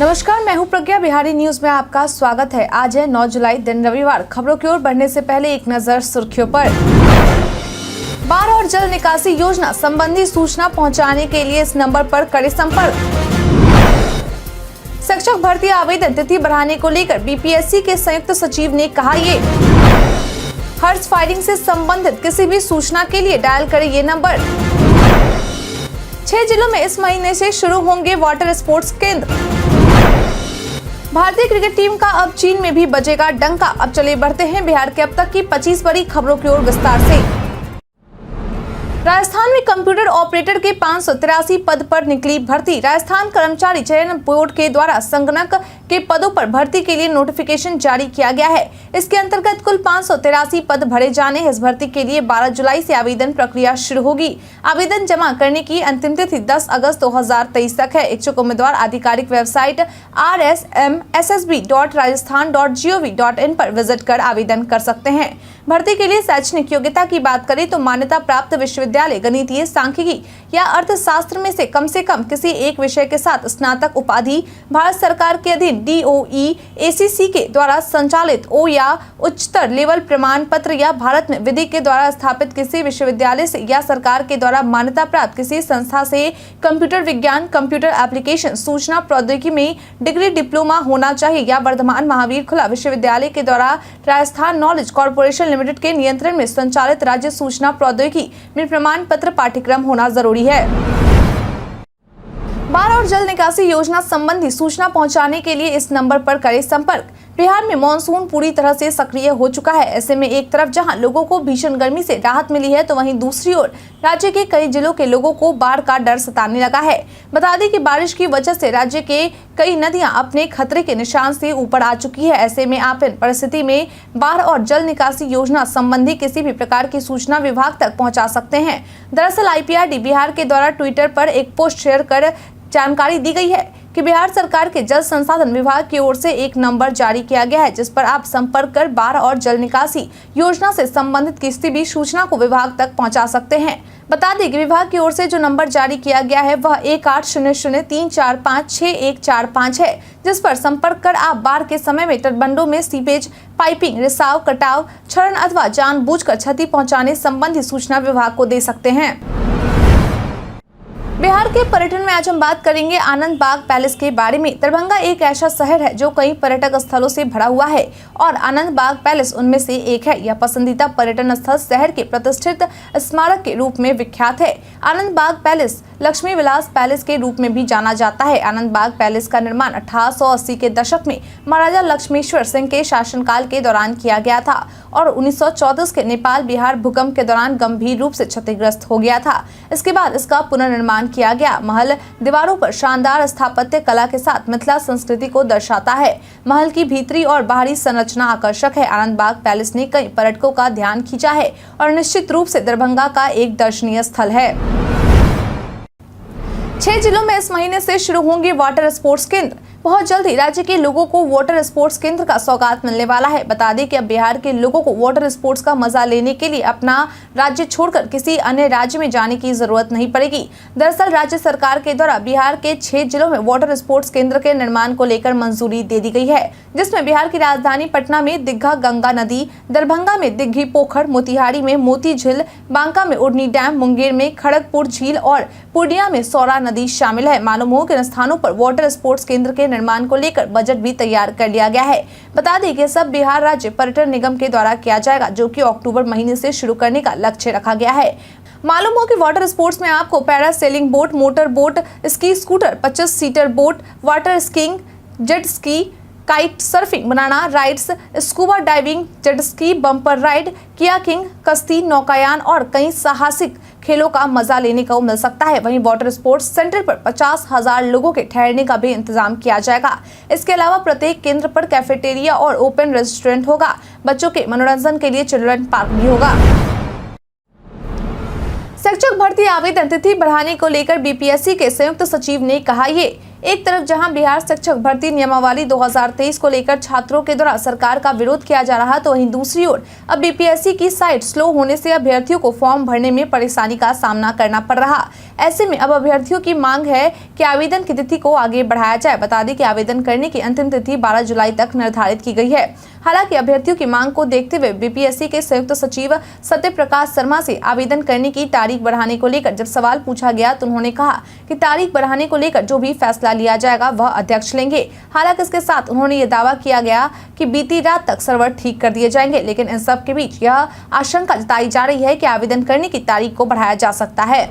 नमस्कार, मैं हूं प्रज्ञा। बिहारी न्यूज में आपका स्वागत है। आज है 9 जुलाई, दिन रविवार। खबरों की ओर बढ़ने से पहले एक नजर सुर्खियों पर। बाढ़ और जल निकासी योजना संबंधी सूचना पहुंचाने के लिए इस नंबर पर करें संपर्क। शिक्षक भर्ती आवेदन तिथि बढ़ाने को लेकर बीपीएससी के संयुक्त सचिव ने कहा ये। हर्ष फायरिंग से संबंधित किसी भी सूचना के लिए डायल करें ये नंबर। 6 जिलों में इस महीने से शुरू होंगे वाटर स्पोर्ट्स केंद्र। भारतीय क्रिकेट टीम का अब चीन में भी बजेगा डंका। अब चले बढ़ते हैं बिहार के अब तक की 25 बड़ी खबरों की ओर विस्तार से। राजस्थान में कंप्यूटर ऑपरेटर के 583 पद पर निकली भर्ती। राजस्थान कर्मचारी चयन बोर्ड के द्वारा संगणक के पदों पर भर्ती के लिए नोटिफिकेशन जारी किया गया है। इसके अंतर्गत कुल 583 पद भरे जाने हैं। इस भर्ती के लिए 12 जुलाई से आवेदन प्रक्रिया शुरू होगी। आवेदन जमा करने की अंतिम तिथि 10 अगस्त 2023 तक है। इच्छुक उम्मीदवार आधिकारिक वेबसाइट rsmssb.rajasthan.gov.in पर विजिट कर आवेदन कर सकते हैं। भर्ती के लिए शैक्षणिक योग्यता की बात करें तो मान्यता प्राप्त विश्वविद्यालय गणितीय, सांख्यिकी या अर्थशास्त्र में से कम किसी एक विषय के साथ स्नातक उपाधि, भारत सरकार के अधीन DOE ACC के द्वारा संचालित O या उच्चतर लेवल प्रमाण पत्र या भारत में विधि के द्वारा स्थापित किसी विश्वविद्यालय से या सरकार के द्वारा मान्यता प्राप्त किसी संस्था से कंप्यूटर विज्ञान, कंप्यूटर एप्लीकेशन, सूचना प्रौद्योगिकी में डिग्री, डिप्लोमा होना चाहिए या वर्धमान महावीर खुला विश्वविद्यालय के द्वारा राजस्थान नॉलेज कॉर्पोरेशन लिमिटेड के नियंत्रण में संचालित राज्य सूचना प्रौद्योगिकी में प्रमाण पत्र पाठ्यक्रम होना जरूरी है। बाढ़ और जल निकासी योजना संबंधी सूचना पहुंचाने के लिए इस नंबर पर करें संपर्क। बिहार में मानसून पूरी तरह से सक्रिय हो चुका है। ऐसे में एक तरफ जहां लोगों को भीषण गर्मी से राहत मिली है तो वहीं दूसरी ओर राज्य के कई जिलों के लोगों को बाढ़ का डर सताने लगा है। बता दें कि बारिश की वजह से राज्य के कई नदियां अपने खतरे के निशान से ऊपर आ चुकी है। ऐसे में आप इन परिस्थिति में बाढ़ और जल निकासी योजना संबंधी किसी भी प्रकार की सूचना विभाग तक पहुँचा सकते हैं। दरअसल IPRD बिहार के द्वारा ट्विटर पर एक पोस्ट शेयर कर जानकारी दी गई है कि बिहार सरकार के जल संसाधन विभाग की ओर से एक नंबर जारी किया गया है जिस पर आप संपर्क कर बाढ़ और जल निकासी योजना से संबंधित किसी भी सूचना को विभाग तक पहुंचा सकते हैं। बता दें कि विभाग की ओर से जो नंबर जारी किया गया है वह 1800-345-6145 है, जिस पर संपर्क कर आप बाढ़ के समय में तटबंधों में सीपेज, पाइपिंग, रिसाव, कटाव, क्षरण अथवा जानबूझकर क्षति पहुँचाने संबंधी सूचना विभाग को दे सकते हैं। बिहार के पर्यटन में आज हम बात करेंगे आनंद बाग पैलेस के बारे में। दरभंगा एक ऐसा शहर है जो कई पर्यटक स्थलों से भरा हुआ है और आनंद बाग पैलेस उनमें से एक है। यह पसंदीदा पर्यटन स्थल शहर के प्रतिष्ठित स्मारक के रूप में विख्यात है। आनंद बाग पैलेस लक्ष्मी विलास पैलेस के रूप में भी जाना जाता है। आनंद बाग पैलेस का निर्माण 1880 के दशक में महाराजा लक्ष्मेश्वर सिंह के शासनकाल के दौरान किया गया था और 1934 के नेपाल बिहार भूकंप के दौरान गंभीर रूप से क्षतिग्रस्त हो गया था। इसके बाद इसका पुनर्निर्माण किया गया। महल दीवारों पर शानदार स्थापत्य कला के साथ मिथिला संस्कृति को दर्शाता है। महल की भीतरी और बाहरी संरचना आकर्षक है। आनंद बाग पैलेस ने कई पर्यटकों का ध्यान खींचा है और निश्चित रूप से दरभंगा का एक दर्शनीय स्थल है। 6 जिलों में इस महीने से शुरू होंगे वाटर स्पोर्ट्स केंद्र। बहुत जल्द ही राज्य के लोगों को वाटर स्पोर्ट्स केंद्र का सौगात मिलने वाला है। बता दें कि अब बिहार के लोगों को वाटर स्पोर्ट्स का मजा लेने के लिए अपना राज्य छोड़कर किसी अन्य राज्य में जाने की जरूरत नहीं पड़ेगी। दरअसल राज्य सरकार के द्वारा बिहार के 6 जिलों में वाटर स्पोर्ट्स केंद्र के निर्माण को लेकर मंजूरी दे दी गई है, जिसमें बिहार की राजधानी पटना में दीघा गंगा नदी, दरभंगा में दिग्घी पोखर, मोतिहारी में मोती झील, बांका में उड़नी डैम, मुंगेर में खड़गपुर झील और पूर्णिया में सौरा नदी शामिल है। मालूम हो कि इन स्थानों पर वाटर स्पोर्ट्स केंद्र के निर्माण को लेकर बजट भी तैयार कर लिया गया है। बता दें कि सब बिहार राज्य पर्यटन निगम के द्वारा किया जाएगा, जो कि अक्टूबर महीने से शुरू करने का लक्ष्य रखा गया है। मालूम हो कि वाटर स्पोर्ट्स में आपको parasailing boat, motor boat, ski scooter, 25 seater boat, water skiing, jet ski, kite surfing, banana rides, scuba diving, jet ski, bumper ride, kayaking, कश्ती, नौकायान और कई साहसिक खेलों का मजा लेने को मिल सकता है। वहीं वाटर स्पोर्ट्स सेंटर पर 50,000 लोगों के ठहरने का भी इंतजाम किया जाएगा। इसके अलावा प्रत्येक केंद्र पर कैफेटेरिया और ओपन रेस्टोरेंट होगा। बच्चों के मनोरंजन के लिए चिल्ड्रन पार्क भी होगा। शिक्षक भर्ती आवेदन तिथि बढ़ाने को लेकर बीपीएससी के संयुक्त सचिव ने कहा ये। एक तरफ जहां बिहार शिक्षक भर्ती नियमावली 2023 को लेकर छात्रों के द्वारा सरकार का विरोध किया जा रहा, तो वहीं दूसरी ओर अब बीपीएससी की साइट स्लो होने से अभ्यर्थियों को फॉर्म भरने में परेशानी का सामना करना पड़ रहा। ऐसे में अब अभ्यर्थियों की मांग है कि आवेदन की तिथि को आगे बढ़ाया जाए। बता दें कि आवेदन करने की अंतिम तिथि 12 जुलाई तक निर्धारित की गई है। हालांकि अभ्यर्थियों की मांग को देखते हुए बीपीएससी के संयुक्त सचिव सत्य प्रकाश शर्मा से आवेदन करने की तारीख बढ़ाने को लेकर जब सवाल पूछा गया तो उन्होंने कहा कि तारीख बढ़ाने को लेकर जो भी फैसला लिया जाएगा वह अध्यक्ष लेंगे। हालांकि इसके साथ उन्होंने ये दावा किया गया कि बीती रात तक सर्वर ठीक कर दिए जाएंगे, लेकिन इन सब के बीच यह आशंका जताई जा रही है कि आवेदन करने की तारीख को बढ़ाया जा सकता है।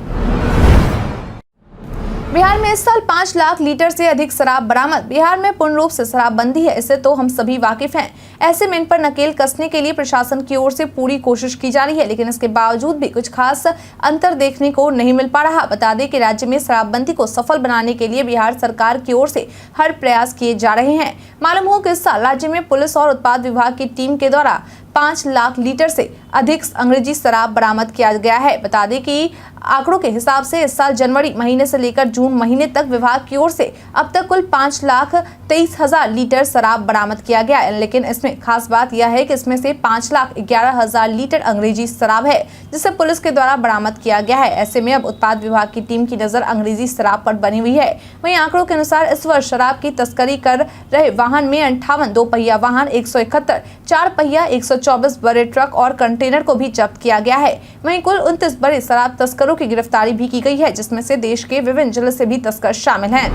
बिहार में इस साल 5 लाख लीटर से अधिक शराब बरामद। बिहार में पूर्ण रूप से शराबबंदी है, इससे तो हम सभी वाकिफ हैं। ऐसे में इन पर नकेल कसने के लिए प्रशासन की ओर से पूरी कोशिश की जा रही है, लेकिन इसके बावजूद भी कुछ खास अंतर देखने को नहीं मिल पा रहा। बता दें कि राज्य में शराबबंदी को सफल बनाने के लिए बिहार सरकार की ओर से हर प्रयास किए जा रहे हैं। मालूम हो कि इस साल राज्य में पुलिस और उत्पाद विभाग की टीम के द्वारा 5 लाख लीटर से अधिक अंग्रेजी शराब बरामद किया गया है। बता दें कि आंकड़ों के हिसाब से इस साल जनवरी महीने से लेकर जून महीने तक विभाग की ओर से अब तक कुल 5,23,000 लीटर शराब बरामद किया गया है। लेकिन इसमें खास बात यह है कि इसमें से 5,11,000 लीटर अंग्रेजी शराब है, जिसे पुलिस के द्वारा बरामद किया गया है। ऐसे में अब उत्पाद विभाग की टीम की नजर अंग्रेजी शराब पर बनी हुई है। वहीं आंकड़ों के अनुसार इस वर्ष शराब की तस्करी कर रहे वाहन में 58 दो पहिया वाहन, 171 4 पहिया, 124 बड़े ट्रक और कंटेनर को भी जब्त किया गया है। वहीं कुल 29 बड़े शराब तस्करों की गिरफ्तारी भी की गई है, जिसमें से देश के विभिन्न जिलों से भी तस्कर शामिल हैं।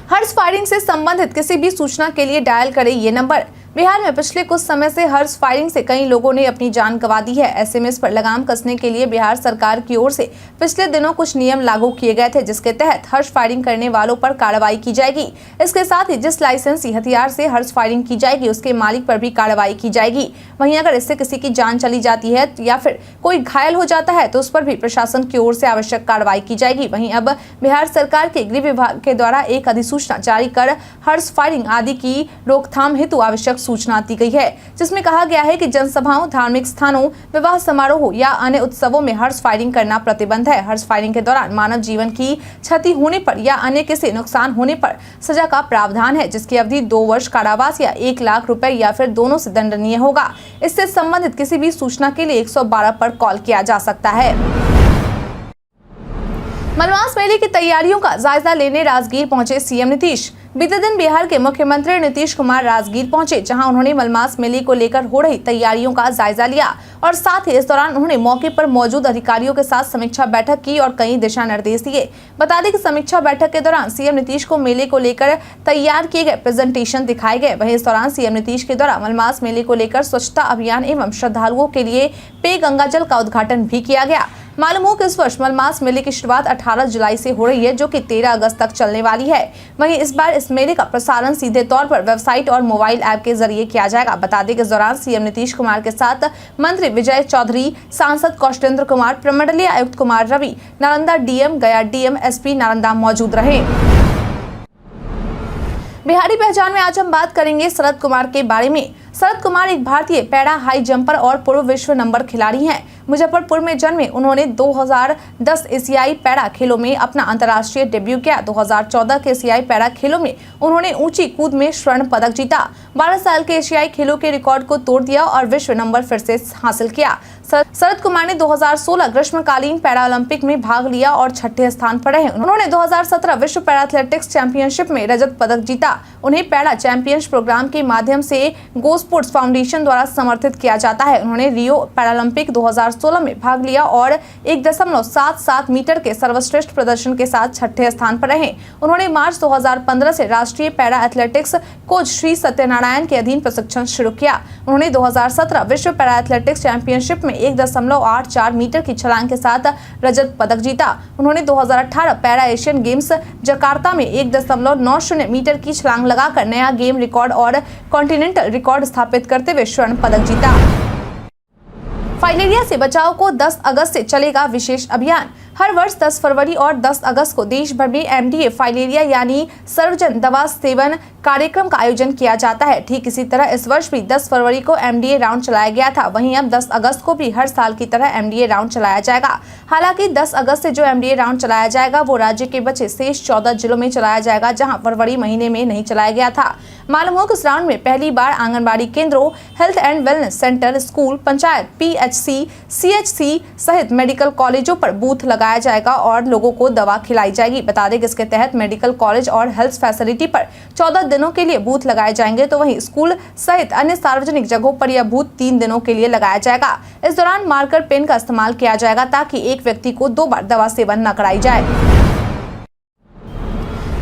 हर्ष फायरिंग से संबंधित किसी भी सूचना के लिए डायल करें ये नंबर। बिहार में पिछले कुछ समय से हर्ष फायरिंग से कई लोगों ने अपनी जान गंवा दी है। ऐसे में इस पर लगाम कसने के लिए बिहार सरकार की ओर से पिछले दिनों कुछ नियम लागू किए गए थे, जिसके तहत हर्ष फायरिंग करने वालों पर कार्रवाई की जाएगी। इसके साथ ही जिस लाइसेंसी हथियार से हर्ष फायरिंग की जाएगी उसके मालिक पर भी कार्रवाई की जाएगी। वहीं अगर इससे किसी की जान चली जाती है या फिर कोई घायल हो जाता है तो उस पर भी प्रशासन की ओर से आवश्यक कार्रवाई की जाएगी। वहीं अब बिहार सरकार के गृह विभाग के द्वारा एक अधिसूचना जारी कर हर्ष फायरिंग आदि की रोकथाम हेतु आवश्यक सूचना दी गई है, जिसमें कहा गया है कि जनसभाओं, धार्मिक स्थानों, विवाह समारोह या अन्य उत्सवों में हर्ष फायरिंग करना प्रतिबंध है। हर्ष फायरिंग के दौरान मानव जीवन की क्षति होने पर या अन्य किसी नुकसान होने पर सजा का प्रावधान है, जिसकी अवधि 2 वर्ष कारावास या 1 लाख रुपए या फिर दोनों से दंडनीय होगा। इससे संबंधित किसी भी सूचना के लिए 112 पर कॉल किया जा सकता है। मलमास मेले की तैयारियों का जायजा लेने राजगीर पहुंचे सीएम नीतीश। बीते दिन बिहार के मुख्यमंत्री नीतीश कुमार राजगीर पहुंचे, जहां उन्होंने मलमास मेले को लेकर हो रही तैयारियों का जायजा लिया और साथ ही इस दौरान उन्होंने मौके पर मौजूद अधिकारियों के साथ समीक्षा बैठक की और कई दिशा निर्देश दिए। बता दें कि समीक्षा बैठक के दौरान सीएम नीतीश को मेले को लेकर तैयार किए गए प्रेजेंटेशन दिखाए गए। वहीं इस दौरान सीएम नीतीश के द्वारा मलमास मेले को लेकर स्वच्छता अभियान एवं श्रद्धालुओं के लिए पेय गंगाजल का उद्घाटन भी किया गया। मालूम हो कि इस वर्ष मलमास मेले की शुरुआत 18 जुलाई से हो रही है, जो कि 13 अगस्त तक चलने वाली है। वहीं इस बार इस मेले का प्रसारण सीधे तौर पर वेबसाइट और मोबाइल ऐप के जरिए किया जाएगा। बता दें कि इस दौरान सीएम नीतीश कुमार के साथ मंत्री विजय चौधरी, सांसद कौशलेंद्र कुमार, प्रमंडलीय आयुक्त कुमार रवि, नालंदा डीएम, गया डीएम, एसपी नालंदा मौजूद रहे। बिहारी पहचान में आज हम बात करेंगे शरद कुमार के बारे में। शरद कुमार एक भारतीय पैरा हाई जंपर और पूर्व विश्व नंबर खिलाड़ी हैं। मुजफ्फरपुर में जन्मे उन्होंने 2010 एशियाई पैरा खेलों में अपना अंतर्राष्ट्रीय डेब्यू किया। 2014 के एशियाई पैरा खेलों में उन्होंने ऊंची कूद में स्वर्ण पदक जीता। 12 साल के एशियाई खेलों के रिकॉर्ड को तोड़ दिया और विश्व नंबर फिर से हासिल किया। शरद कुमार ने 2016 ग्रीष्मकालीन पैरा ओलंपिक में भाग लिया और 6ठे स्थान पर रहे। उन्होंने 2017 विश्व पैरा एथलेटिक्स चैंपियनशिप में रजत पदक जीता। उन्हें पैरा चैंपियंस प्रोग्राम के माध्यम से गो स्पोर्ट्स फाउंडेशन द्वारा समर्थित किया जाता है। उन्होंने रियो पैरालंपिक 2016 में भाग लिया और 1.77 मीटर के सर्वश्रेष्ठ प्रदर्शन के साथ 6ठे स्थान पर रहे। उन्होंने मार्च 2015 से राष्ट्रीय para athletics coach Shri Satyanarayan के अधीन प्रशिक्षण शुरू किया। उन्होंने 2017 विश्व पैरा एथलेटिक्स चैंपियनशिप में 1.84 मीटर की छलांग के साथ रजत पदक जीता। उन्होंने 2018 पैरा एशियन गेम्स जकार्ता में 1.90 मीटर की छलांग लगाकर नया गेम रिकॉर्ड और कॉन्टिनेंटल रिकॉर्ड स्थापित करते हुए स्वर्ण पदक जीता। फाइलेरिया से बचाव को 10 अगस्त से चलेगा विशेष अभियान। हर वर्ष 10 फरवरी और 10 अगस्त को देश भर में MDA फाइलेरिया यानी सर्वजन दवा सेवन कार्यक्रम का आयोजन किया जाता है। ठीक इसी तरह इस वर्ष भी 10 फरवरी को MDA राउंड चलाया गया था। वहीं अब 10 अगस्त को भी हर साल की तरह MDA राउंड चलाया जाएगा। हालांकि 10 अगस्त से जो MDA राउंड चलाया जाएगा वो राज्य के बचे शेष 14 जिलों में चलाया जाएगा, जहां फरवरी महीने में नहीं चलाया गया था। मालूम हो कि इस राउंड में पहली बार आंगनबाड़ी केंद्रों, health and wellness centre, school, panchayat, PHC, CHC सहित मेडिकल कॉलेजों पर बूथ लगाया जाएगा और लोगों को दवा खिलाई जाएगी। बता दें कि इसके तहत मेडिकल कॉलेज और हेल्थ फैसिलिटी पर 14 दिनों के लिए बूथ लगाए जाएंगे, तो वहीं स्कूल सहित अन्य सार्वजनिक जगहों पर यह बूथ 3 दिनों के लिए लगाया जाएगा। इस दौरान मार्कर पेन का इस्तेमाल किया जाएगा ताकि एक व्यक्ति को 2 बार दवा सेवन न कराई जाए।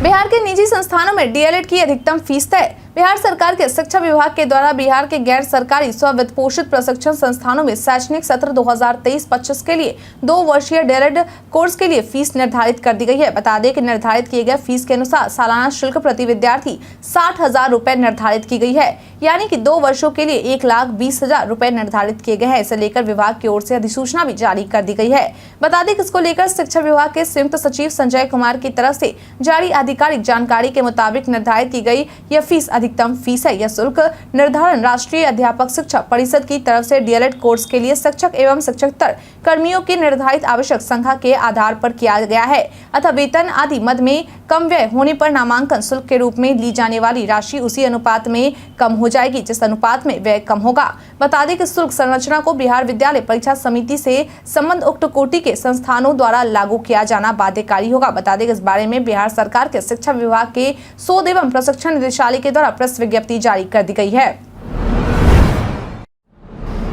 बिहार के निजी संस्थानों में DLED की अधिकतम फीस तय। बिहार सरकार के शिक्षा विभाग के द्वारा बिहार के गैर सरकारी स्व-वित्त पोषित प्रशिक्षण संस्थानों में शैक्षणिक सत्र 2023-25 के लिए 2 वर्षीय DLED कोर्स के लिए फीस निर्धारित कर दी गई है। बता दें कि निर्धारित किए गए फीस के अनुसार सालाना शुल्क प्रति विद्यार्थी 60,000 रुपए निर्धारित की गई है, यानी कि 2 वर्षों के लिए 1,20,000 रुपए निर्धारित किए गए हैं। इसे लेकर विभाग की ओर से अधिसूचना भी जारी कर दी गई है। बता दें कि इसको लेकर शिक्षा विभाग के संयुक्त सचिव संजय कुमार की तरफ से जारी आधिकारिक जानकारी के मुताबिक निर्धारित की गई यह फीस अधिकतम फीस है। यह शुल्क निर्धारण राष्ट्रीय अध्यापक शिक्षा परिषद की तरफ से DLED कोर्स के लिए शिक्षक एवं शिक्षकेतर कर्मियों की निर्धारित आवश्यक संख्या के आधार पर किया गया है, अतः वेतन आदि मद में कम व्यय होने पर नामांकन शुल्क के रूप में ली जाने वाली राशि उसी अनुपात में कम हो जाएगी जिस अनुपात में व्यय कम होगा। बता दें कि शुल्क संरचना को बिहार विद्यालय परीक्षा समिति से संबद्ध उक्त कोटि के संस्थानों द्वारा लागू किया जाना बाध्यकारी होगा। बता दें कि इस बारे में बिहार सरकार के शिक्षा विभाग के शोध एवं प्रशिक्षण निदेशालय के द्वारा प्रेस विज्ञप्ति जारी कर दी गई है।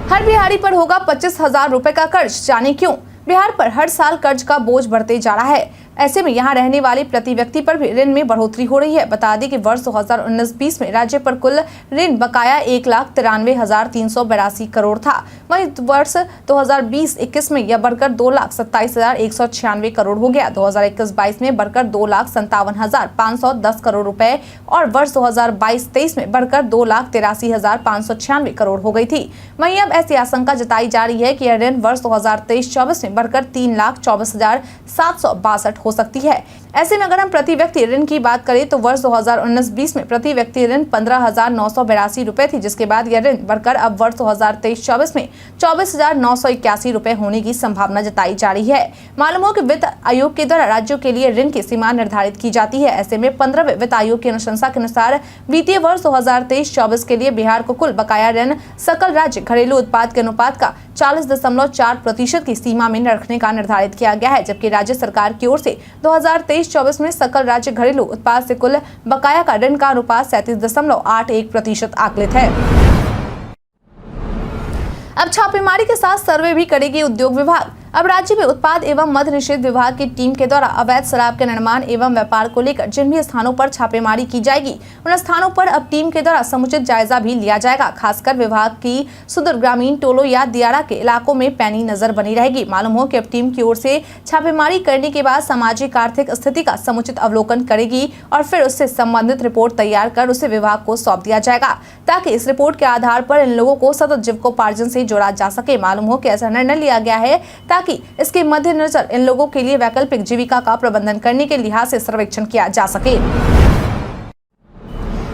हर बिहारी पर होगा 25,000 रुपए का कर्ज, जाने क्यों? बिहार पर हर साल कर्ज का बोझ बढ़ते जा रहा है। ऐसे में यहाँ रहने वाले प्रति व्यक्ति पर भी ऋण में बढ़ोतरी हो रही है। बता दें कि वर्ष 2019-20 में राज्य पर कुल ऋण बकाया 1,93,382 करोड़ था। वहीं वर्ष 2020-21 में यह बढ़कर 2,27,196 करोड़ हो गया। 2021-22 में बढ़कर 2,57,510 करोड़ रुपए और वर्ष 2022-23 में बढ़कर 2,83,596 करोड़ हो गई थी। वहीं अब ऐसी आशंका जताई जा रही है कि यह ऋण वर्ष 2023-24 में बढ़कर 3,24,762 हो सकती है। ऐसे में अगर हम प्रति व्यक्ति ऋण की बात करें तो वर्ष 2019-20 में प्रति व्यक्ति ऋण 15,982 रुपए थी, जिसके बाद यह ऋण बढ़कर अब वर्ष 2023-24 में 24,981 रुपए होने की संभावना जताई जा रही है। मालूम हो कि वित्त आयोग के द्वारा राज्यों के लिए ऋण की सीमा निर्धारित की जाती है। ऐसे में 15वें वित्त आयोग की अनुशंसा के अनुसार वित्तीय वर्ष 2023-24 के लिए बिहार को कुल बकाया ऋण सकल राज्य घरेलू उत्पाद के अनुपात का 40.4% की सीमा में रखने का निर्धारित किया गया है, जबकि राज्य सरकार की ओर से 2023-24 में सकल राज्य घरेलू उत्पाद से कुल बकाया का ऋण का अनुपात 37.81% आकलित है। अब छापेमारी के साथ सर्वे भी करेगी उद्योग विभाग। अब राज्य में उत्पाद एवं मद्य निषेध विभाग की टीम के द्वारा अवैध शराब के निर्माण एवं व्यापार को लेकर जिन भी स्थानों पर छापेमारी की जाएगी उन स्थानों पर अब टीम के द्वारा समुचित जायजा भी लिया जाएगा। खासकर विभाग की सुदूर ग्रामीण टोलों या दियारा के इलाकों में पैनी नजर बनी रहेगी। मालूम हो कि अब टीम की ओर से छापेमारी करने के बाद सामाजिक आर्थिक स्थिति का समुचित अवलोकन करेगी और फिर उससे संबंधित रिपोर्ट तैयार कर उसे विभाग को सौंप दिया जाएगा, ताकि इस रिपोर्ट के आधार पर इन लोगों को सतत जीविकोपार्जन से जोड़ा जा सके। मालूम हो कि ऐसा निर्णय लिया गया है ताकि इसके मद्देनजर इन लोगों के लिए वैकल्पिक जीविका का प्रबंधन करने के लिहाज से सर्वेक्षण किया जा सके।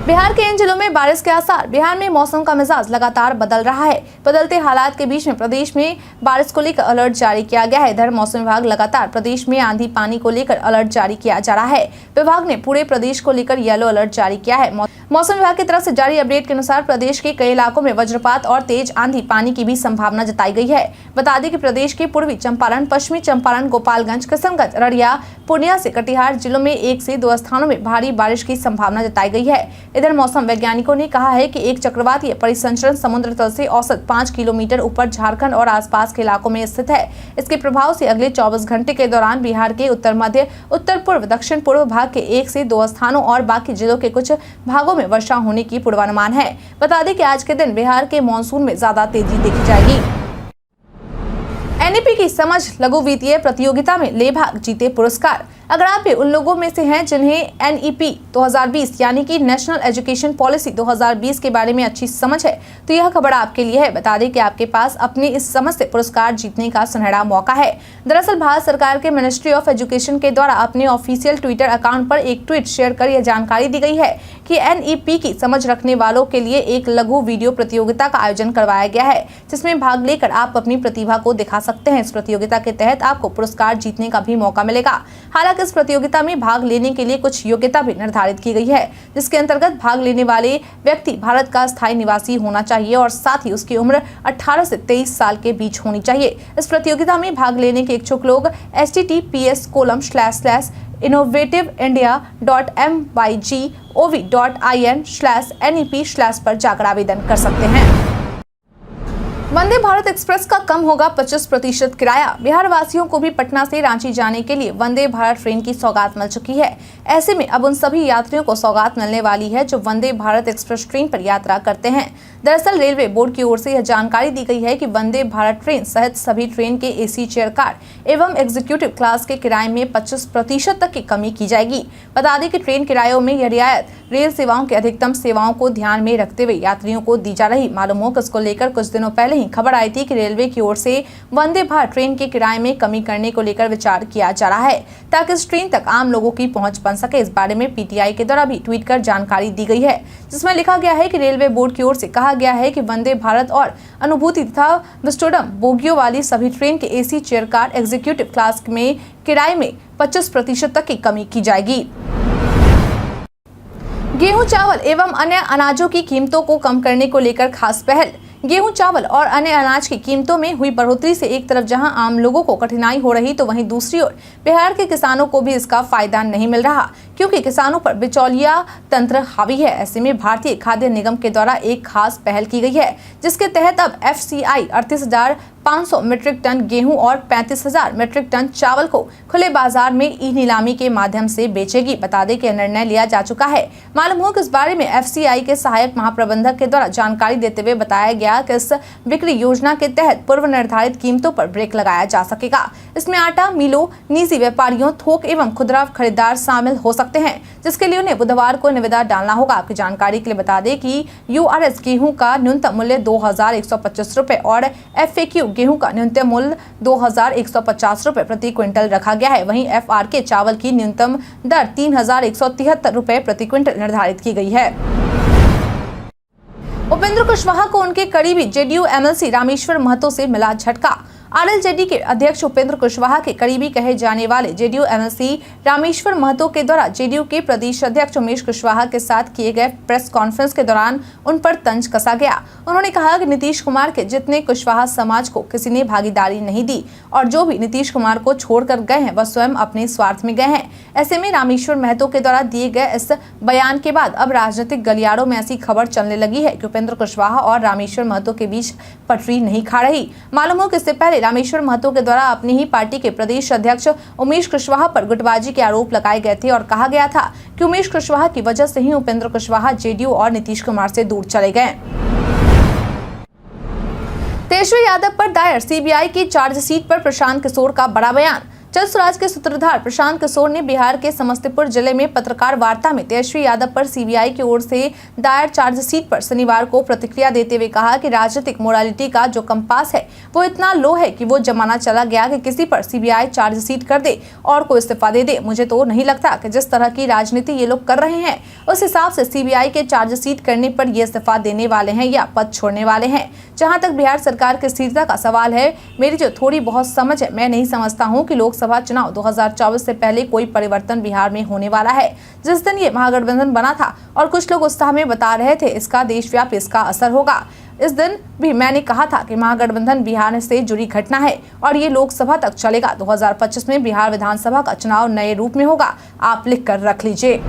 बिहार के इन जिलों में बारिश के आसार। बिहार में मौसम का मिजाज लगातार बदल रहा है। बदलते हालात के बीच में प्रदेश में बारिश को लेकर अलर्ट जारी किया गया है। इधर मौसम विभाग लगातार प्रदेश में आंधी पानी को लेकर अलर्ट जारी किया जा रहा है। विभाग ने पूरे प्रदेश को लेकर येलो अलर्ट जारी किया है। मौसम विभाग की तरफ से जारी अपडेट के अनुसार प्रदेश के कई इलाकों में वज्रपात और तेज आंधी पानी की भी संभावना जताई गई है। बता दें कि प्रदेश के पूर्वी चंपारण, पश्चिमी चंपारण, गोपालगंज, किशनगंज, अररिया, पूर्णिया से कटिहार जिलों में 1 से 2 स्थानों में भारी बारिश की संभावना जताई गई है। इधर मौसम वैज्ञानिकों ने कहा है कि एक चक्रवातीय परिसंचरण समुद्र तल से औसत 5 किलोमीटर ऊपर झारखंड और आसपास के इलाकों में स्थित है। इसके प्रभाव से अगले 24 घंटे के दौरान बिहार के उत्तर मध्य, उत्तर पूर्व, दक्षिण पूर्व भाग के 1 से 2 स्थानों और बाकी जिलों के कुछ भागों में वर्षा होने की पूर्वानुमान है। बता दें कि आज के दिन बिहार के मानसून में ज्यादा तेजी देखी जाएगी। NEP की समझ लघु वित्तीय प्रतियोगिता में ले भाग, जीते पुरस्कार। अगर आप भी उन लोगों में से हैं जिन्हें NEP 2020 यानी कि नेशनल एजुकेशन पॉलिसी 2020 के बारे में अच्छी समझ है, तो यह खबर आपके लिए है। बता दें कि आपके पास अपनी इस समझ से पुरस्कार जीतने का सुनहरा मौका है। दरअसल भारत सरकार के मिनिस्ट्री ऑफ एजुकेशन के द्वारा अपने ऑफिशियल ट्विटर अकाउंट पर एक ट्वीट शेयर कर यह जानकारी दी गई है कि NEP की समझ रखने वालों के लिए एक लघु वीडियो प्रतियोगिता का आयोजन करवाया गया है, जिसमें भाग लेकर आप अपनी प्रतिभा को दिखा सकते हैं। इस प्रतियोगिता के तहत आपको पुरस्कार जीतने का भी मौका मिलेगा। हालांकि इस प्रतियोगिता में भाग लेने के लिए कुछ योग्यता भी निर्धारित की गई है, जिसके अंतर्गत भाग लेने वाले व्यक्ति भारत का स्थायी निवासी होना चाहिए और साथ ही उसकी उम्र 18 से 23 साल के बीच होनी चाहिए। इस प्रतियोगिता में भाग लेने के इच्छुक लोग https://innovativeindia.mygov.in/NEP/ पर जाकर आवेदन कर सकते हैं। वंदे भारत एक्सप्रेस का कम होगा 25% किराया। बिहार वासियों को भी पटना से रांची जाने के लिए वंदे भारत ट्रेन की सौगात मिल चुकी है। ऐसे में अब उन सभी यात्रियों को सौगात मिलने वाली है जो वंदे भारत एक्सप्रेस ट्रेन पर यात्रा करते हैं। दरअसल रेलवे बोर्ड की ओर से यह जानकारी दी गई है कि वंदे भारत ट्रेन सहित सभी ट्रेन के AC चेयर कार एवं एग्जीक्यूटिव क्लास के किराए में 25% तक की कमी की जाएगी। बता दें कि ट्रेन किरायों में यह रियायत रेल सेवाओं की अधिकतम सेवाओं को ध्यान में रखते हुए यात्रियों को दी जा रही। मालूम हो कि इसको लेकर कुछ दिनों पहले ही खबर आई थी कि रेलवे की ओर से वंदे भारत ट्रेन के किराए में कमी करने को लेकर विचार किया जा रहा है, ताकि इस ट्रेन तक आम लोगों की पहुंच बन सके। इस बारे में PTI के द्वारा भी ट्वीट कर जानकारी दी गई है, जिसमें लिखा गया है कि रेलवे बोर्ड की ओर से कहा गया है कि वंदे भारत और अनुभूति तथा विस्टोडम बोगियों वाली सभी ट्रेन के AC chair car executive class में किराए में 25% तक की कमी की जाएगी। गेहूं, चावल एवं अन्य अनाजों की कीमतों को कम करने को लेकर खास पहल। गेहूं, चावल और अन्य अनाज की कीमतों में हुई बढ़ोतरी से एक तरफ जहां आम लोगों को कठिनाई हो रही, तो वहीं दूसरी ओर बिहार के किसानों को भी इसका फायदा नहीं मिल रहा, क्योंकि किसानों पर बिचौलिया तंत्र हावी है। ऐसे में भारतीय खाद्य निगम के द्वारा एक खास पहल की गई है, जिसके तहत अब FCI 38,500 मीट्रिक टन गेहूं और 35,000 मीट्रिक टन चावल को खुले बाजार में ई-नीलामी के माध्यम से बेचेगी। बता दें कि निर्णय लिया जा चुका है। मालूम हो कि इस बारे में FCI के सहायक महाप्रबंधक के द्वारा जानकारी देते हुए बताया गया कि इस बिक्री योजना के तहत पूर्व निर्धारित कीमतों पर ब्रेक लगाया जा सकेगा। इसमें आटा मिलों, निजी व्यापारियों, थोक एवं खुदरा खरीदार शामिल हो सकते हैं, जिसके लिए उन्हें बुधवार को निविदा डालना होगा। आपकी जानकारी के लिए बता दें कि URS गेहूं का न्यूनतम मूल्य 2,125 रुपए और FAQ गेहूं का न्यूनतम मूल्य 2,150 रुपए प्रति क्विंटल रखा गया है। वहीं FRK चावल की न्यूनतम दर 3,173 रुपए प्रति क्विंटल निर्धारित की गई है। उपेंद्र कुशवाहा को उनके करीबी JDU MLC रामेश्वर महतो से मिला झटका। RLJD के अध्यक्ष उपेंद्र कुशवाहा के करीबी कहे जाने वाले JDU MLC रामेश्वर महतो के द्वारा JDU के प्रदेश अध्यक्ष उमेश कुशवाहा के साथ किए गए प्रेस कॉन्फ्रेंस के दौरान उन पर तंज कसा गया। उन्होंने कहा कि नीतीश कुमार के जितने कुशवाहा समाज को किसी ने भागीदारी नहीं दी और जो भी नीतीश कुमार को छोड़कर गए हैं वह स्वयं अपने स्वार्थ में गए हैं। ऐसे में रामेश्वर महतो के द्वारा दिए गए इस बयान के बाद अब राजनीतिक गलियारों में ऐसी खबर चलने लगी है कि उपेंद्र कुशवाहा और रामेश्वर महतो के बीच पटरी नहीं खा रही। मालूम हो कि इससे पहले रामेश्वर महतो के द्वारा अपनी ही पार्टी के प्रदेश अध्यक्ष उमेश कुशवाहा पर गुटबाजी के आरोप लगाए गए थे और कहा गया था कि उमेश कुशवाहा की वजह से ही उपेंद्र कुशवाहा JDU और नीतीश कुमार से दूर चले गए। तेजस्वी यादव पर दायर CBI की चार्जशीट पर प्रशांत किशोर का बड़ा बयान। जल स्वराज के सूत्रधार प्रशांत किशोर ने बिहार के समस्तीपुर जिले में पत्रकार वार्ता में तेजस्वी यादव पर CBI की ओर से दायर चार्जशीट पर शनिवार को प्रतिक्रिया देते हुए कहा कि राजनीतिक मोरालिटी का जो कंपास है वो इतना लो है कि वो जमाना चला गया कि किसी पर CBI चार्जशीट कर दे और कोई इस्तीफा दे दे। मुझे तो नहीं लगता कि जिस तरह की राजनीति ये लोग कर रहे हैं उस हिसाब से CBI के चार्जशीट करने पर ये इस्तीफा देने वाले हैं या पद छोड़ने वाले हैं। जहाँ तक बिहार सरकार की स्थिरता का सवाल है, मेरी जो थोड़ी बहुत समझ है, मैं नहीं समझता हूँ कि लोकसभा चुनाव 2024 से पहले कोई परिवर्तन बिहार में होने वाला है। जिस दिन ये महागठबंधन बना था और कुछ लोग उत्साह में बता रहे थे इसका देशव्यापी इसका असर होगा, इस दिन भी मैंने कहा था कि महागठबंधन बिहार से जुड़ी घटना है और ये लोकसभा तक चलेगा। 2025 में बिहार विधानसभा का चुनाव नए रूप में होगा, आप लिख कर रख लीजिए।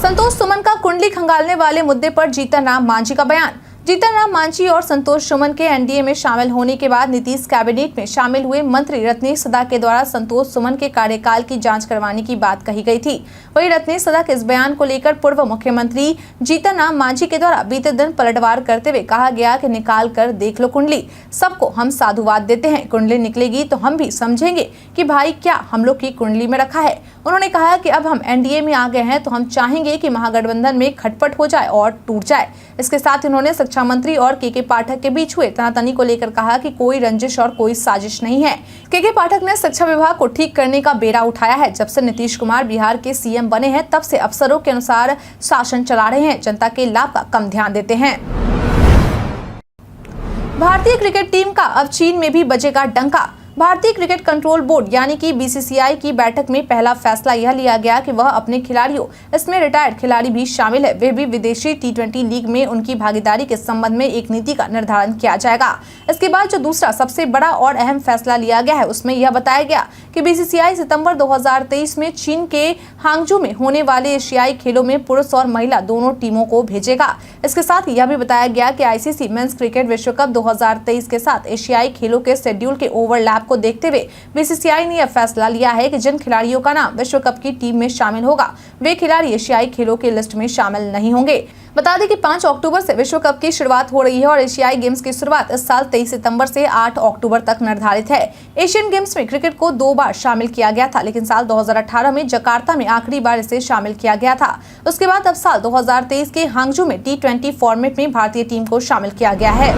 संतोष सुमन का कुंडली खंगालने वाले मुद्दे पर जीतन राम मांझी का बयान। जीतन राम मांझी और संतोष सुमन के एनडीए में शामिल होने के बाद नीतीश कैबिनेट में शामिल हुए मंत्री रत्नेश सदा के द्वारा संतोष सुमन के कार्यकाल की जांच करवाने की बात कही गई थी। वहीं रत्नेश सदा के इस बयान को लेकर पूर्व मुख्यमंत्री जीतन राम मांझी के द्वारा बीते दिन पलटवार करते हुए कहा गया कि निकाल कर देख लो कुंडली, सबको हम साधुवाद देते हैं, कुंडली निकलेगी तो हम भी समझेंगे कि भाई क्या हम लोग की कुंडली में रखा है। उन्होंने कहा कि अब हम एनडीए में आ गए हैं तो हम चाहेंगे कि महागठबंधन में खटपट हो जाए और टूट जाए। इसके साथ उन्होंने शिक्षा मंत्री और के पाठक के बीच हुए तनातनी को लेकर कहा कि कोई रंजिश और कोई साजिश नहीं है। के पाठक ने शिक्षा विभाग को ठीक करने का बेड़ा उठाया है। जब से नीतीश कुमार बिहार के सीएम बने हैं तब से अफसरों के अनुसार शासन चला रहे हैं, जनता के लाभ का कम ध्यान देते हैं। भारतीय क्रिकेट टीम का अब चीन में भी बजेगा डंका। भारतीय क्रिकेट कंट्रोल बोर्ड यानी कि बीसीसीआई की बैठक में पहला फैसला यह लिया गया कि वह अपने खिलाड़ियों, इसमें रिटायर्ड खिलाड़ी भी शामिल है, वे भी विदेशी टी20 लीग में उनकी भागीदारी के संबंध में एक नीति का निर्धारण किया जाएगा। इसके बाद जो दूसरा सबसे बड़ा और अहम फैसला लिया गया है उसमें यह बताया गया कि बीसीसीआई सितंबर 2023 में चीन के हांगजू में होने वाले एशियाई खेलों में पुरुष और महिला दोनों टीमों को भेजेगा। इसके साथ यह भी बताया गया कि आईसीसी मेंस क्रिकेट विश्व कप 2023 के साथ एशियाई खेलों के शेड्यूल के ओवरलैप को देखते हुए बीसीसीआई ने यह फैसला लिया है कि जिन खिलाड़ियों का नाम विश्व कप की टीम में शामिल होगा वे खिलाड़ी एशियाई खेलों की लिस्ट में शामिल नहीं होंगे। बता दें कि 5 अक्टूबर से विश्व कप की शुरुआत हो रही है और एशियाई गेम्स की शुरुआत इस साल 23 सितंबर से 8 अक्टूबर तक निर्धारित है। एशियन गेम्स में क्रिकेट को 2 बार शामिल किया गया था, लेकिन साल 2018 में जकार्ता में आखिरी बार इसे शामिल किया गया था। उसके बाद अब साल 2023 के हांगजू में टी20 फॉर्मेट में भारतीय टीम को शामिल किया गया है।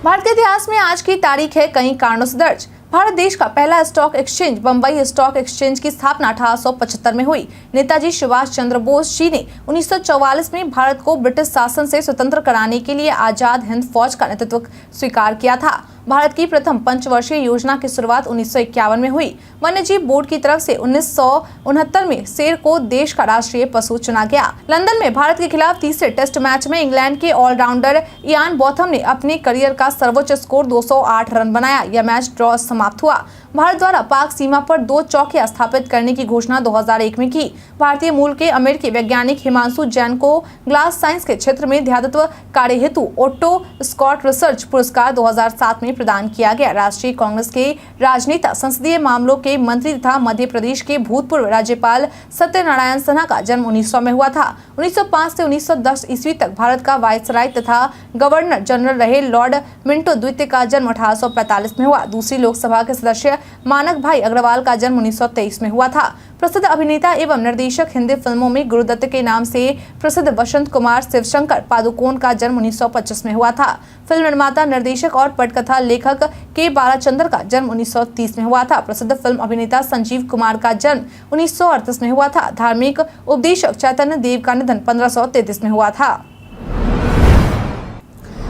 भारत के इतिहास में आज की तारीख है कई कारणों से दर्ज। भारत देश का पहला stock exchange Bombay stock exchange की स्थापना 1875 में हुई। नेताजी सुभाष चंद्र बोस जी ने 1944 में भारत को ब्रिटिश शासन से स्वतंत्र कराने के लिए आजाद हिंद फौज का नेतृत्व स्वीकार किया था। भारत की प्रथम पंचवर्षीय योजना की शुरुआत 1951 में हुई। वन्यजीव बोर्ड की तरफ से 1969 में शेर को देश का राष्ट्रीय पशु चुना गया। लंदन में भारत के खिलाफ तीसरे टेस्ट मैच में इंग्लैंड के ऑलराउंडर इयान बॉथम ने अपने करियर का सर्वोच्च स्कोर 208 रन बनाया। यह मैच ड्रॉ समाप्त हुआ। भारत द्वारा पाक सीमा पर 2 चौकियां स्थापित करने की घोषणा 2001 में की। भारतीय मूल के अमेरिकी वैज्ञानिक हिमांशु जैन को ग्लास साइंस के क्षेत्र में ध्यातत्व कार्य हेतु ओट्टो स्कॉट रिसर्च पुरस्कार 2007 में प्रदान किया गया। राष्ट्रीय कांग्रेस के राजनेता, संसदीय मामलों के मंत्री तथा मध्य प्रदेश के भूतपूर्व राज्यपाल सत्यनारायण सिन्हा का जन्म 1900 में हुआ था। 1905 से 1910 ईस्वी तक भारत का वायसराय तथा गवर्नर जनरल रहे लॉर्ड मिंटो द्वितीय का जन्म 1845 में हुआ। दूसरी लोकसभा के सदस्य मानक भाई अग्रवाल का जन्म 1923 में हुआ था। प्रसिद्ध अभिनेता एवं निर्देशक, हिंदी फिल्मों में गुरुदत्त के नाम से प्रसिद्ध वसंत कुमार शिवशंकर पादुकोण का जन्म 1925 में हुआ था। फिल्म निर्माता, निर्देशक और पटकथा लेखक के बालाचंद्र का जन्म 1930 में हुआ था। प्रसिद्ध फिल्म अभिनेता संजीव कुमार का जन्म 1938 में हुआ था। धार्मिक उपदेशक चैतन्य देव का निधन 1533 में हुआ था।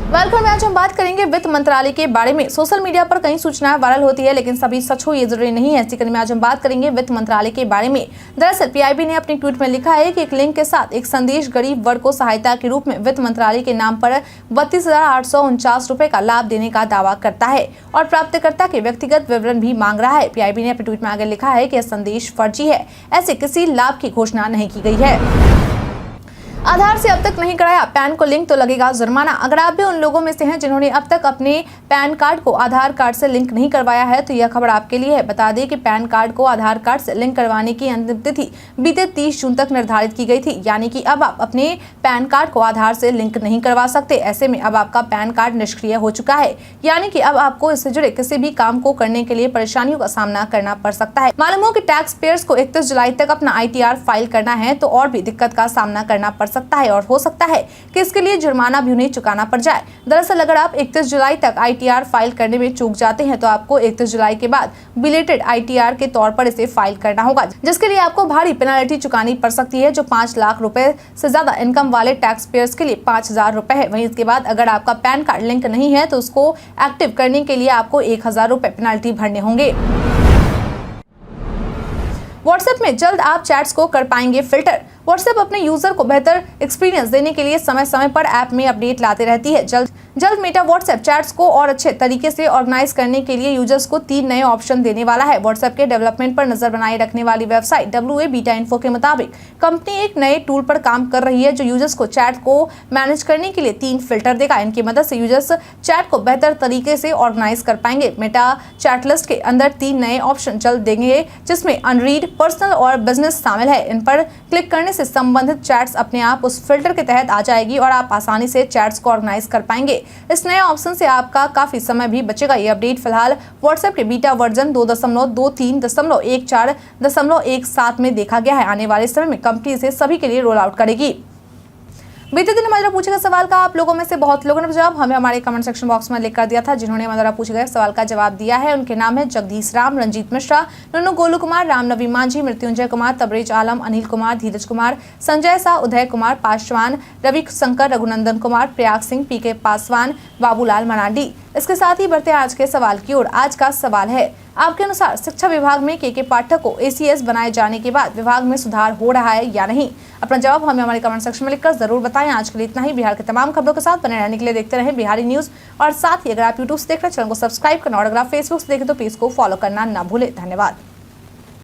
वेलकम। आज हम बात करेंगे वित्त मंत्रालय के बारे में। सोशल मीडिया पर कई सूचनाएं वायरल होती है, लेकिन सभी सच हो ये जरूरी नहीं है। इसी कड़ी में आज हम बात करेंगे वित्त मंत्रालय के बारे में। दरअसल पीआईबी ने अपने ट्वीट में लिखा है कि एक लिंक के साथ एक संदेश गरीब वर्ग को सहायता के रूप में वित्त मंत्रालय के नाम पर 32,849 रुपए का लाभ देने का दावा करता है और प्राप्तकर्ता के व्यक्तिगत विवरण भी मांग रहा है। पीआईबी ने अपने ट्वीट में आगे लिखा है कि यह संदेश फर्जी है, ऐसे किसी लाभ की घोषणा नहीं की गई है। आधार से अब तक नहीं कराया पैन को लिंक तो लगेगा जुर्माना। अगर आप भी उन लोगों में से हैं जिन्होंने अब तक अपने पैन कार्ड को आधार कार्ड से लिंक नहीं करवाया है तो यह खबर आपके लिए है। बता दें कि पैन कार्ड को आधार कार्ड से लिंक करवाने की अंतिम तिथि बीते 30 जून तक निर्धारित की गई थी, यानी कि अब आप अपने पैन कार्ड को आधार से लिंक नहीं करवा सकते। ऐसे में अब आपका पैन कार्ड निष्क्रिय हो चुका है, यानी कि अब आपको इससे जुड़े किसी भी काम को करने के लिए परेशानियों का सामना करना पड़ सकता है। मालूम हो कि टैक्स पेयर्स को 31 जुलाई तक अपना ITR फाइल करना है तो और भी दिक्कत का सामना करना पड़ सकता है और हो सकता है कि इसके लिए जुर्माना भी उन्हें चुकाना पड़ जाए। दरअसल अगर आप 31 जुलाई तक ITR फाइल करने में चूक जाते हैं तो आपको 31 जुलाई के बाद बिलेटेड ITR के तौर पर इसे फाइल करना होगा, जिसके लिए आपको भारी पेनाल्टी चुकानी पड़ सकती है, जो 5 लाख रुपए से ज्यादा इनकम वाले टैक्स पेयर्स के लिए 5,000 रुपए है। वहीं इसके बाद अगर आपका पैन कार्ड लिंक नहीं है तो उसको एक्टिव करने के लिए आपको 1,000 रुपए पेनाल्टी भरने होंगे। व्हाट्सएप में जल्द आप चैट्स को कर पाएंगे फिल्टर। व्हाट्सएप अपने यूजर को बेहतर एक्सपीरियंस देने के लिए समय समय पर ऐप में अपडेट लाते रहती है। जल्द जल्द मेटा व्हाट्सएप चैट्स को और अच्छे तरीके से ऑर्गेनाइज करने के लिए यूजर्स को 3 नए ऑप्शन देने वाला है। व्हाट्सएप के डेवलपमेंट पर नजर बनाए रखने वाली वेबसाइट WA बीटा इन्फो के मुताबिक कंपनी एक नए टूल पर काम कर रही है जो यूजर्स को चैट को मैनेज करने के लिए 3 फिल्टर देगा। इनकी मदद से यूजर्स चैट को बेहतर तरीके से ऑर्गेनाइज कर पाएंगे। मेटा चैट लिस्ट के अंदर 3 नए ऑप्शन जल्द देंगे जिसमें अनरीड, पर्सनल और बिजनेस शामिल है। इन पर क्लिक करने से संबंधित चैट्स अपने आप उस फिल्टर के तहत आ जाएगी और आप आसानी से चैट्स को ऑर्गेनाइज कर पाएंगे। इस नए ऑप्शन से आपका काफी समय भी बचेगा। ये अपडेट फिलहाल व्हाट्सएप के बीटा वर्जन 2.23.1.17 में देखा गया है। आने वाले समय में कंपनी इसे सभी के लिए रोल आउट करेगी। बीते दिन हमारे पूछे गए सवाल का आप लोगों में से बहुत लोगों ने जवाब हमें हमारे कमेंट सेक्शन बॉक्स में लिख कर दिया था। जिन्होंने हमारे पूछे गए सवाल का जवाब दिया है उनके नाम है जगदीश राम, रंजीत मिश्रा, नन्नू गोलू कुमार, रामनवी मांझी, मृत्युंजय कुमार, तबरेज आलम, अनिल कुमार, धीरज कुमार, संजय शाह, उदय कुमार पासवान, रवि शंकर, रघुनंदन कुमार, प्रयाग सिंह, PK पासवान, बाबूलाल मरांडी। इसके साथ ही बढ़ते आज के सवाल की ओर। आज का सवाल है, आपके अनुसार शिक्षा विभाग में KK पाठक को ACS बनाए जाने के बाद विभाग में सुधार हो रहा है या नहीं? अपना जवाब हमें हमारे कमेंट सेक्शन में लिखकर जरूर बताएं। आज के लिए इतना ही। बिहार के तमाम खबरों के साथ बने रहने के लिए देखते रहें बिहारी न्यूज और साथ ही अगर आप YouTube से देख रहे हैं चैनल को सब्सक्राइब करना और अगर आप Facebook से देखें तो पेज को फॉलो करना ना भूलें। धन्यवाद।